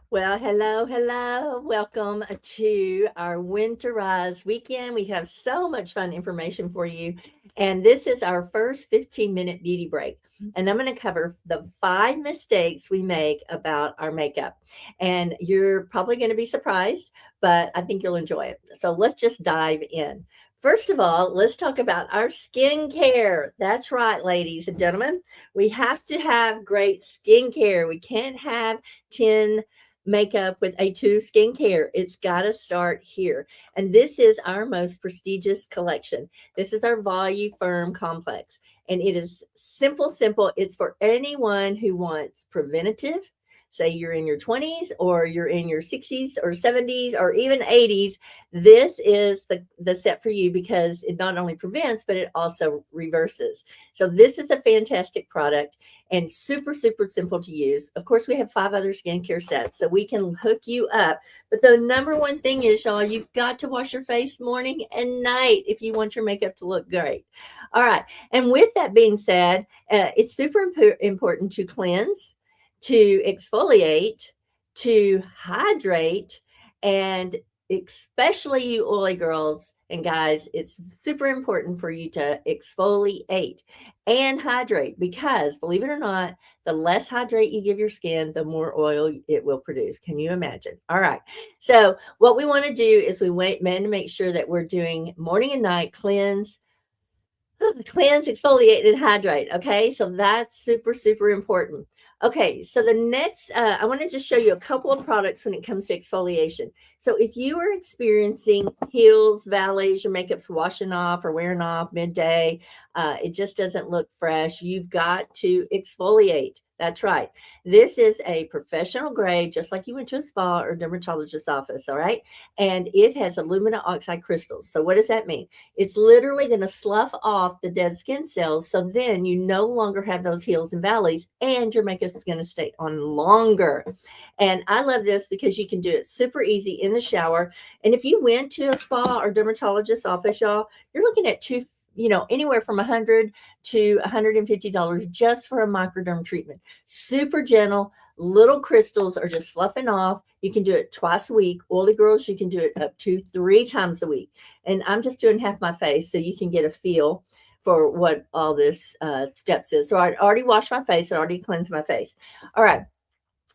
Well, hello, hello. Welcome to our Winterize weekend. We have so much fun information for you. And this is our first 15-minute beauty break. And I'm going to cover the 5 mistakes we make about our makeup. And you're probably going to be surprised, but I think you'll enjoy it. So let's just dive in. First of all, let's talk about our skincare. That's right, ladies and gentlemen. We have to have great skincare. We can't have 10 makeup with A2 skincare. It's got to start here. And this is our most prestigious collection. This is our Volume Firm Complex. And it is simple, simple. It's for anyone who wants preventative. Say you're in your 20s or you're in your 60s or 70s or even 80s. This is the set for you because it not only prevents, but it also reverses. So, this is a fantastic product and super, super simple to use. Of course, we have 5 other skincare sets, so we can hook you up. But the number one thing is, y'all, you've got to wash your face morning and night if you want your makeup to look great. All right. And with that being said, it's super important to cleanse, to exfoliate, to hydrate, and especially you oily girls and guys, it's super important for you to exfoliate and hydrate because, believe it or not, the less hydrate you give your skin, the more oil it will produce. Can you imagine? All right. So, what we want to do is we want to make sure that we're doing morning and night cleanse, exfoliate, and hydrate. Okay, so that's super, super important. Okay, so the next, I want to just show you a couple of products when it comes to exfoliation. So if you are experiencing heels, valleys, your makeup's washing off or wearing off midday, it just doesn't look fresh, you've got to exfoliate. That's right. This is a professional grade, just like you went to a spa or dermatologist's office, all right? And it has alumina oxide crystals. So what does that mean? It's literally going to slough off the dead skin cells. So then you no longer have those hills and valleys, and your makeup is going to stay on longer. And I love this because you can do it super easy in the shower. And if you went to a spa or dermatologist office, y'all, you're looking at anywhere from $100 to $150 just for a microderm treatment. Super gentle. Little crystals are just sloughing off. You can do it twice a week. Oily girls, you can do it up to 3 times a week. And I'm just doing half my face so you can get a feel for what all this steps is. So I already washed my face. I already cleansed my face. All right.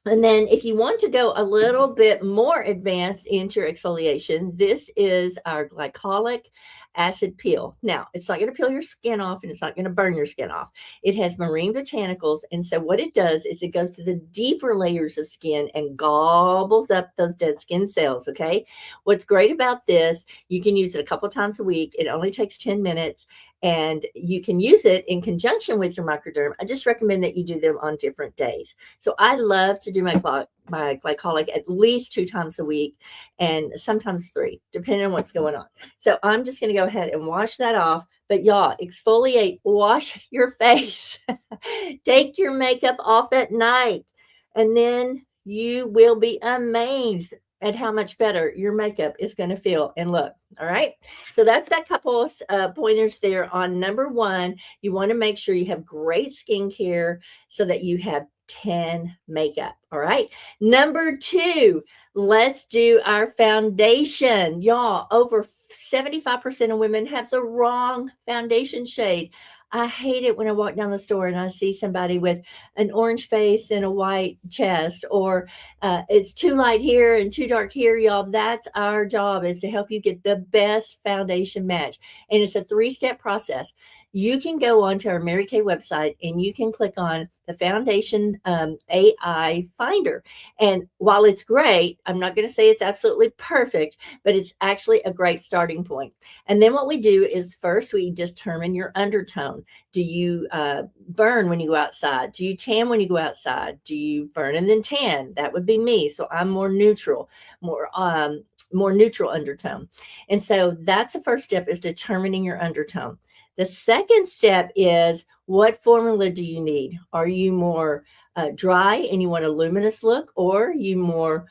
And then if you want to go a little bit more advanced into your exfoliation, this is our glycolic acid peel. Now, it's not going to peel your skin off and it's not going to burn your skin off. It has marine botanicals. And so what it does is it goes to the deeper layers of skin and gobbles up those dead skin cells. Okay. What's great about this, you can use it a couple times a week. It only takes 10 minutes and you can use it in conjunction with your microderm. I just recommend that you do them on different days. So I love to do my glycolic at least 2 times a week and sometimes 3, depending on what's going on. So I'm just going to go ahead and wash that off. But y'all, exfoliate, wash your face, take your makeup off at night, and then you will be amazed at how much better your makeup is going to feel and look. All right. So that's that couple of pointers there on number one. You want to make sure you have great skincare so that you have 10 makeup. All right. Number two, let's do our foundation. Y'all, over 75% of women have the wrong foundation shade. I hate it when I walk down the store and I see somebody with an orange face and a white chest, or it's too light here and too dark here, y'all. That's our job, is to help you get the best foundation match. And it's a 3-step process. You can go onto our Mary Kay website and you can click on the foundation AI finder. And while it's great, I'm not going to say it's absolutely perfect, but it's actually a great starting point. And then what we do is first we determine your undertone. Do you burn when you go outside? Do you tan when you go outside? Do you burn and then tan? That would be me. So I'm more neutral, more neutral undertone. And so that's the first step, is determining your undertone. The second step is, what formula do you need? Are you more dry and you want a luminous look, or are you more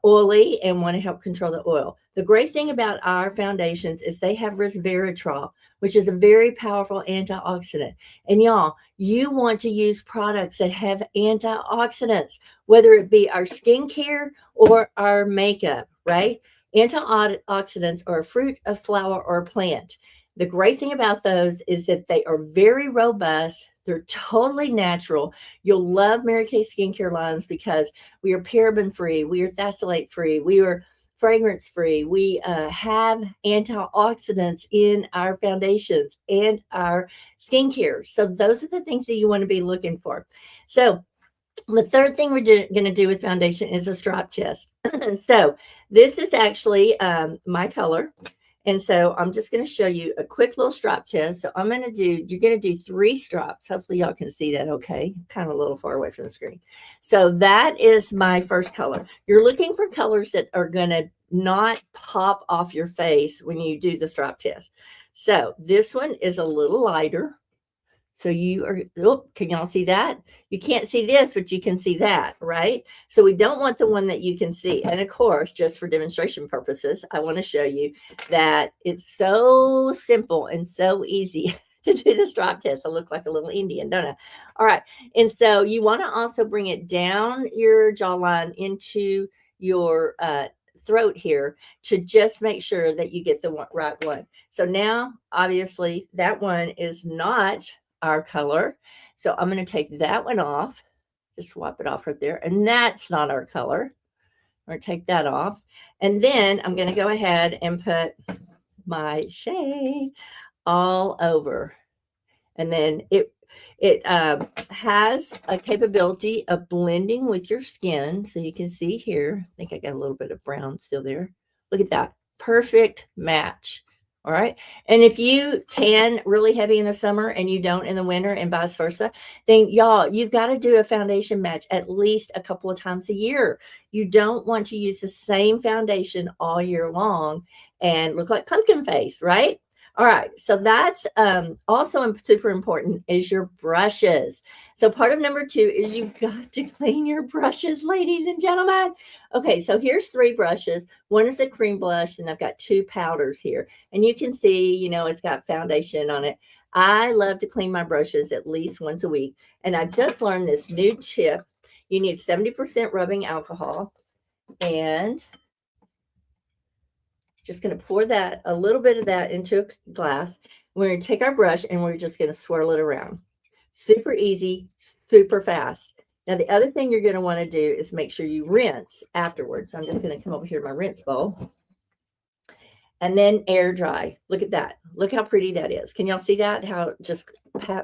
oily and want to help control the oil. The great thing about our foundations is they have resveratrol, which is a very powerful antioxidant. And y'all, you want to use products that have antioxidants, whether it be our skincare or our makeup, right? Antioxidants are a fruit, a flower, or a plant. The great thing about those is that they are very robust. They're totally natural. You'll love Mary Kay skincare lines because we are paraben free, we are phthalate free, we are fragrance free. We have antioxidants in our foundations and our skincare. So those are the things that you want to be looking for. So the third thing we're going to do with foundation is a strop test. So this is actually my color. And so I'm just going to show you a quick little strop test. So you're going to do 3 strops. Hopefully y'all can see that okay. Kind of a little far away from the screen. So that is my first color. You're looking for colors that are going to not pop off your face when you do the strop test. So this one is a little lighter. So can y'all see that? You can't see this, but you can see that, right? So we don't want the one that you can see. And of course, just for demonstration purposes, I want to show you that it's so simple and so easy to do the strop test. I look like a little Indian, don't I? All right. And so you want to also bring it down your jawline into your throat here to just make sure that you get the right one. So now, obviously, that one is not our color. So I'm going to take that one off. Just swap it off right there. And that's not our color. I'm going to take that off. And then I'm going to go ahead and put my shade all over. And then it has a capability of blending with your skin. So you can see here, I think I got a little bit of brown still there. Look at that. Perfect match. All right. And if you tan really heavy in the summer and you don't in the winter and vice versa, then y'all, you've got to do a foundation match at least a couple of times a year. You don't want to use the same foundation all year long and look like pumpkin face, right? All right. So that's also super important is your brushes. So part of number 2 is you've got to clean your brushes, ladies and gentlemen. Okay, so here's 3 brushes. One is a cream blush, and I've got 2 powders here. And you can see, it's got foundation on it. I love to clean my brushes at least once a week. And I just learned this new tip. You need 70% rubbing alcohol. And just going to pour a little bit of that into a glass. We're going to take our brush and we're just going to swirl it around. Super easy, super fast. Now, the other thing you're going to want to do is make sure you rinse afterwards. I'm just going to come over here to my rinse bowl. And then air dry. Look at that. Look how pretty that is. Can y'all see that? How just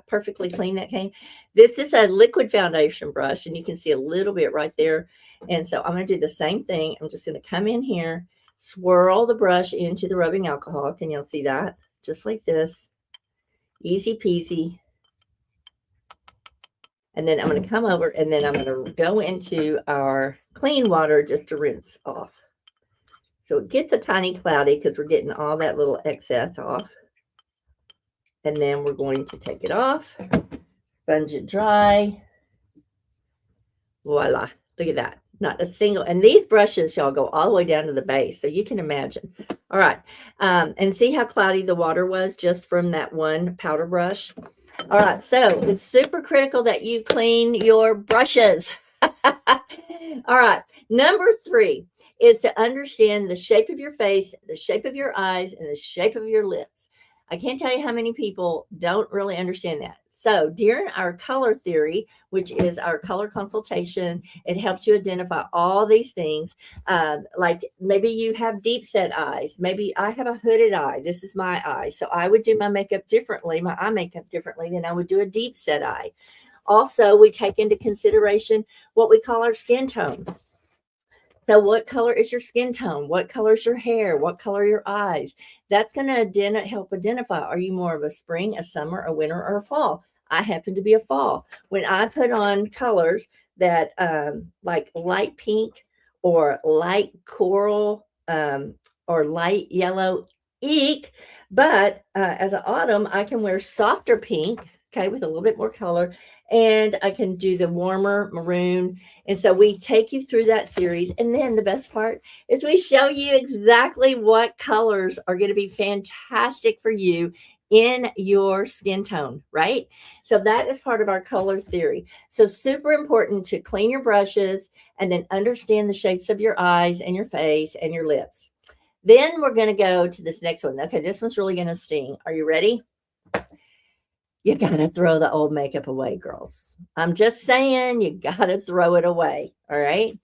perfectly clean that came? This is a liquid foundation brush, and you can see a little bit right there. And so I'm going to do the same thing. I'm just going to come in here, swirl the brush into the rubbing alcohol. Can y'all see that? Just like this. Easy peasy. And then I'm going to come over and then I'm going to go into our clean water just to rinse off. So it gets a tiny cloudy because we're getting all that little excess off. And then we're going to take it off, sponge it dry. Voila. Look at that. Not a single. And these brushes, y'all, go all the way down to the base. So you can imagine. All right. And see how cloudy the water was just from that one powder brush? All right, so it's super critical that you clean your brushes. All right, number 3 is to understand the shape of your face, the shape of your eyes, and the shape of your lips. I can't tell you how many people don't really understand that. So during our color theory, which is our color consultation, it helps you identify all these things. Like maybe you have deep set eyes. Maybe I have a hooded eye. This is my eye. So I would do my makeup differently, my eye makeup differently than I would do a deep set eye. Also, we take into consideration what we call our skin tone. So what color is your skin tone? What color is your hair? What color are your eyes? That's going to help identify, are you more of a spring, a summer, a winter, or a fall? I happen to be a fall. When I put on colors that like light pink or light coral or light yellow, eek. But as an autumn, I can wear softer pink, okay, with a little bit more color, and I can do the warmer maroon. And so we take you through that series. And then the best part is we show you exactly what colors are going to be fantastic for you in your skin tone, right? So that is part of our color theory. So super important to clean your brushes and then understand the shapes of your eyes and your face and your lips. Then we're going to go to this next one. Okay, this one's really going to sting. Are you ready? You got to throw the old makeup away, girls. I'm just saying, you got to throw it away. All right.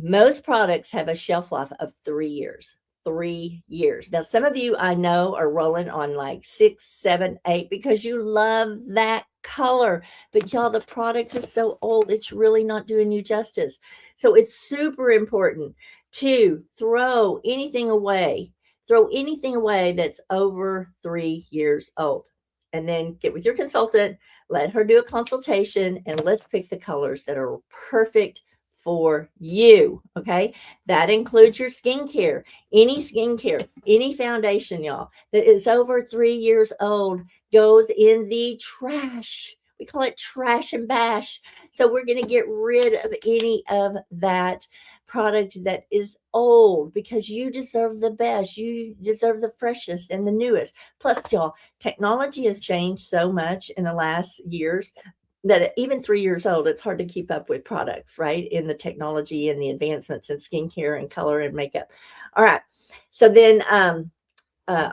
Most products have a shelf life of 3 years. 3 years. Now, some of you I know are rolling on like 6, 7, 8 because you love that color. But y'all, the product is so old, it's really not doing you justice. So it's super important to throw anything away. Throw anything away that's over 3 years old. And then get with your consultant, let her do a consultation, and let's pick the colors that are perfect for you. Okay. That includes your skincare, any foundation, y'all, that is over 3 years old goes in the trash. We call it trash and bash. So we're going to get rid of any of that product that is old because you deserve the best. You deserve the freshest and the newest. Plus, y'all, technology has changed so much in the last years that even 3 years old, it's hard to keep up with products, right? In the technology and the advancements in skincare and color and makeup. All right. So then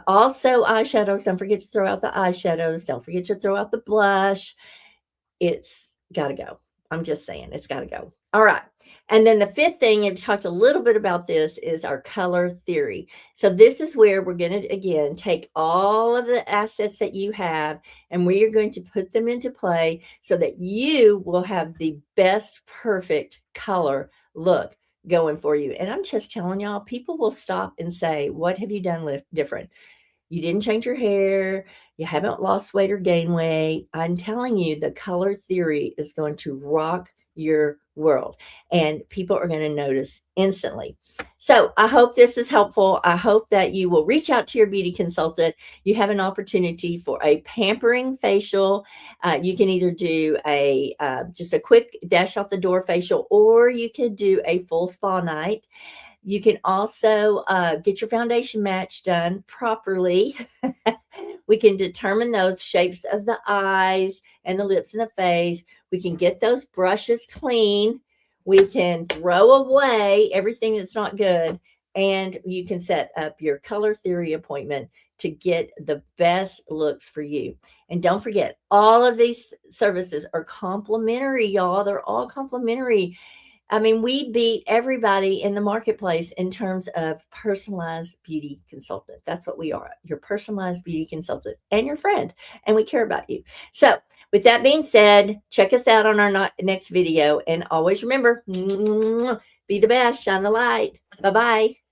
also eyeshadows. Don't forget to throw out the eyeshadows. Don't forget to throw out the blush. It's got to go. I'm just saying, it's got to go. All right. And then the fifth thing, and we talked a little bit about this, is our color theory. So this is where we're going to, again, take all of the assets that you have and we are going to put them into play so that you will have the best perfect color look going for you. And I'm just telling y'all, people will stop and say, what have you done different? You didn't change your hair. You haven't lost weight or gained weight. I'm telling you, the color theory is going to rock your world and people are going to notice instantly. So I hope this is helpful. I hope that you will reach out to your beauty consultant. You have an opportunity for a pampering facial. You can either do a just a quick dash off the door facial, or you could do a full spa night. You can also get your foundation match done properly. We can determine those shapes of the eyes and the lips and the face. We can get those brushes clean. We can throw away everything that's not good. And you can set up your color theory appointment to get the best looks for you. And don't forget, all of these services are complimentary, y'all. They're all complimentary. I mean, we beat everybody in the marketplace in terms of personalized beauty consultant. That's what we are, your personalized beauty consultant and your friend, and we care about you. So with that being said, check us out on our next video, and always remember, be the best, shine the light. Bye-bye.